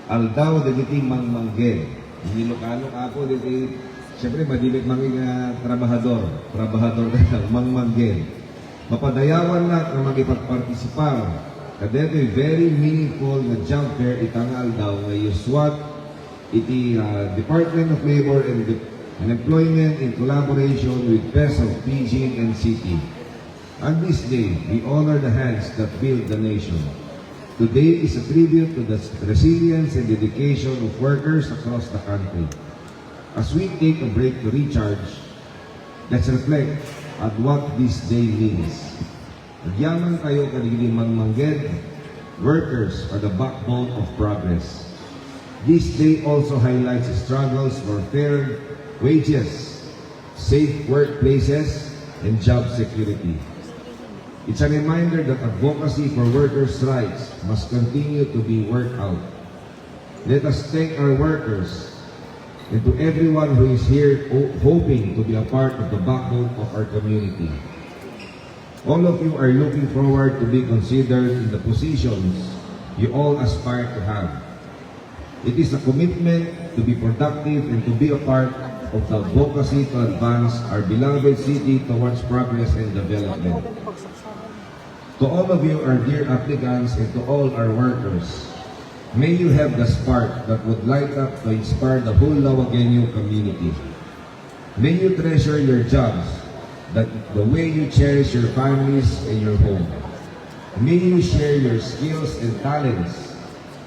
Aldaw dagiti mangmanggel. Hindi Ilocano ako diti siyempre madilit manging trabahador ka mangmanggel. Mapadayawan na nga magipagpartisipar. Kadeto'y very meaningful na job fair itang aldaw nga yuswat iti Department of Labor and Employment in collaboration with PESO, PG, and City. On this day, we honor the hands that build the nation. Today is a tribute to the resilience and dedication of workers across the country. As we take a break to recharge, let's reflect on what this day means. Nagyaman kayo kanigili mangmangged, workers are the backbone of progress. This day also highlights struggles for fair wages, safe workplaces, and job security. It's a reminder that advocacy for workers' rights must continue to be worked out. Let us thank our workers and to everyone who is here hoping to be a part of the backbone of our community. All of you are looking forward to be considered in the positions you all aspire to have. It is a commitment to be productive and to be a part of the advocacy to advance our beloved city towards progress and development. To all of you, our dear applicants, and to all our workers, may you have the spark that would light up to inspire the whole Lawagenyo community. May you treasure your jobs that the way you cherish your families and your home. May you share your skills and talents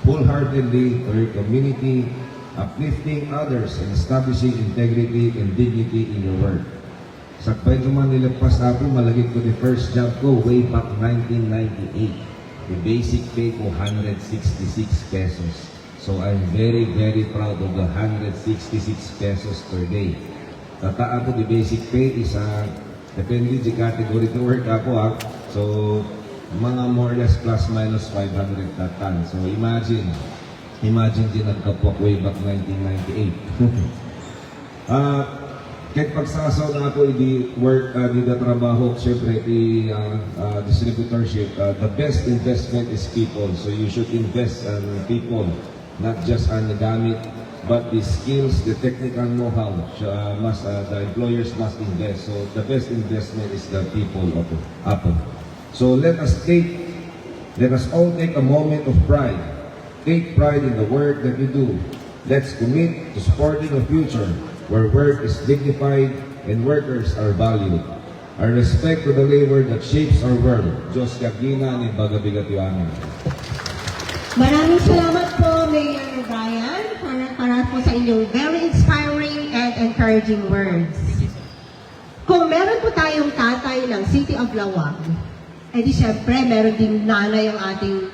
wholeheartedly to your community, uplifting others and establishing integrity and dignity in your work. Sa kwento man nilagpas ako, malagit ko the first job ko way back 1998. The basic pay ko 166 pesos. So I'm very, very proud of the 166 pesos per day. Tataan ko the basic pay is depende di category to work ako So mga more or less plus minus 500 tatan. So imagine din nagkapok way back 1998. Kahit pagsasaw na ako, di work, di na trabaho, syempre, di distributorship, the best investment is people. So you should invest in people, not just on the gamit, but the skills, the technical know-how, the employers must invest. So the best investment is the people of Apple. So let us all take a moment of pride. Take pride in the work that you do. Let's commit to supporting a future where work is dignified and workers are valued. Our respect to the labor that shapes our world. Diyos kagina ni Bagabigatiwanan. Maraming salamat po, Mayor Brian, para po sa inyong very inspiring and encouraging words. Kung meron po tayong tatay ng City of Lawag, edi syempre meron ding nanay ang ating